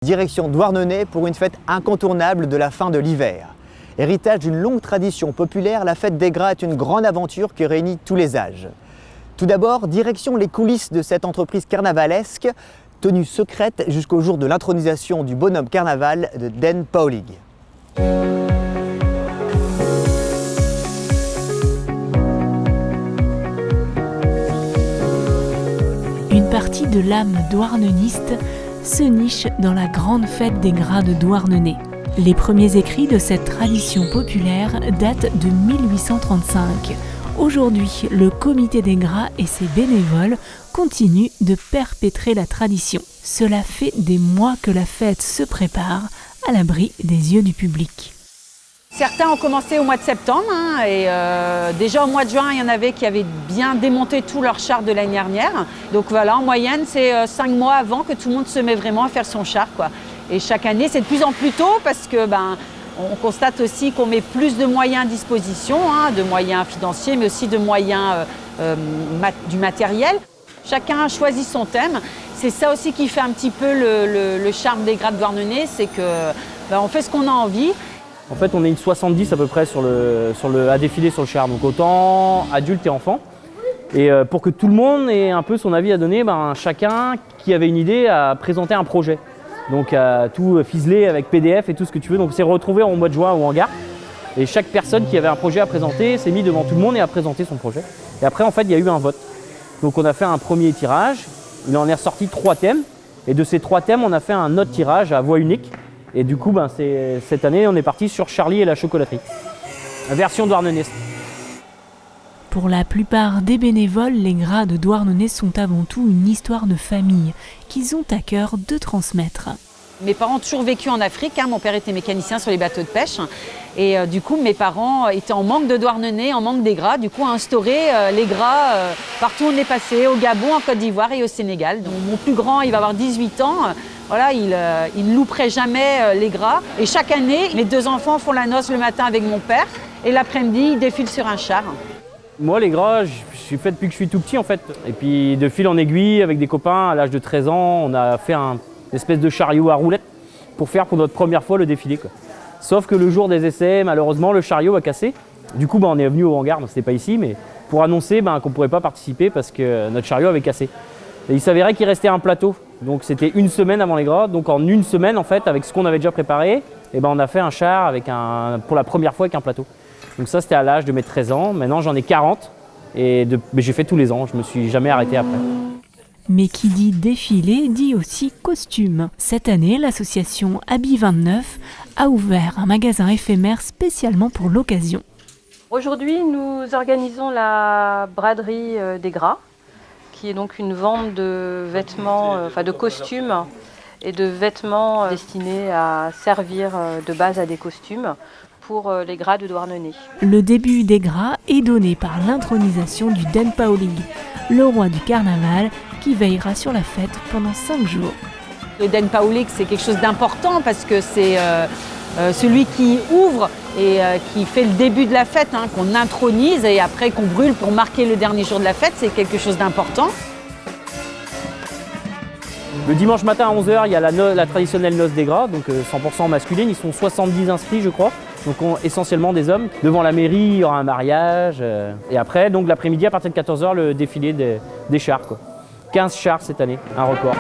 Direction Douarnenez pour une fête incontournable de la fin de l'hiver. Héritage d'une longue tradition populaire, la fête des Gras est une grande aventure qui réunit tous les âges. Tout d'abord, direction les coulisses de cette entreprise carnavalesque, tenue secrète jusqu'au jour de l'intronisation du bonhomme carnaval de Den Pauwelig. Une partie de l'âme douarneniste se niche dans la grande fête des Gras de Douarnenez. Les premiers écrits de cette tradition populaire datent de 1835. Aujourd'hui, le comité des Gras et ses bénévoles continuent de perpétrer la tradition. Cela fait des mois que la fête se prépare à l'abri des yeux du public. Certains ont commencé au mois de septembre et déjà au mois de juin, il y en avait qui avaient bien démonté tous leurs chars de l'année dernière. Donc voilà, en moyenne, c'est 5 mois avant que tout le monde se met vraiment à faire son char, quoi. Et chaque année, c'est de plus en plus tôt parce que on constate aussi qu'on met plus de moyens à disposition, de moyens financiers, mais aussi de moyens du matériel. Chacun choisit son thème. C'est ça aussi qui fait un petit peu le charme des Gras de Douarnenez, c'est que on fait ce qu'on a envie. En fait, on est une 70 à peu près à défiler sur le char, donc autant adultes et enfants. Et pour que tout le monde ait un peu son avis à donner, chacun qui avait une idée a présenté un projet. Donc tout ficelé avec PDF et tout ce que tu veux. Donc c'est retrouvé en mois de juin ou en gare. Et chaque personne qui avait un projet à présenter s'est mis devant tout le monde et a présenté son projet. Et après, en fait, il y a eu un vote. Donc on a fait un premier tirage. Il en est ressorti 3 thèmes. Et de ces 3 thèmes, on a fait un autre tirage à voix unique. Et du coup, cette année, on est parti sur Charlie et la chocolaterie. Version douarnenez. Pour la plupart des bénévoles, les Gras de Douarnenez sont avant tout une histoire de famille qu'ils ont à cœur de transmettre. Mes parents ont toujours vécu en Afrique. Mon père était mécanicien sur les bateaux de pêche. Et du coup, mes parents étaient en manque de Douarnenez, en manque des Gras. Du coup, ont instauré les Gras partout où on est passé, au Gabon, en Côte d'Ivoire et au Sénégal. Donc, mon plus grand, il va avoir 18 ans. Voilà, il ne louperait jamais les Gras. Et chaque année, mes 2 enfants font la noce le matin avec mon père. Et l'après-midi, ils défilent sur un char. Moi, les Gras, je suis fait depuis que je suis tout petit, en fait. Et puis, de fil en aiguille, avec des copains, à l'âge de 13 ans, on a fait une espèce de chariot à roulettes pour notre première fois le défilé, quoi. Sauf que le jour des essais, malheureusement, le chariot a cassé. Du coup, on est venu au hangar, c'était pas ici, mais pour annoncer qu'on ne pourrait pas participer parce que notre chariot avait cassé. Et il s'avérait qu'il restait un plateau. Donc c'était 1 semaine avant les Gras. Donc en 1 semaine, en fait, avec ce qu'on avait déjà préparé, on a fait un char pour la première fois avec un plateau. Donc ça, c'était à l'âge de mes 13 ans. Maintenant, j'en ai 40. Mais j'ai fait tous les ans. Je me suis jamais arrêté après. Mais qui dit défilé dit aussi costume. Cette année, l'association Habit 29 a ouvert un magasin éphémère spécialement pour l'occasion. Aujourd'hui, nous organisons la braderie des Gras, qui est donc une vente de vêtements, de costumes et de vêtements destinés à servir de base à des costumes pour les Gras de Douarnenez. Le début des Gras est donné par l'intronisation du Den Pauwelig, le roi du carnaval qui veillera sur la fête pendant 5 jours. Le Den Pauwelig, c'est quelque chose d'important parce que c'est celui qui ouvre et qui fait le début de la fête, qu'on intronise et après qu'on brûle pour marquer le dernier jour de la fête, c'est quelque chose d'important. Le dimanche matin à 11h, il y a la traditionnelle noce des Gras, donc 100% masculine. Ils sont 70 inscrits, je crois, donc essentiellement des hommes. Devant la mairie, il y aura un mariage. Et après, donc l'après-midi, à partir de 14h, le défilé des chars, quoi. 15 chars cette année, un record.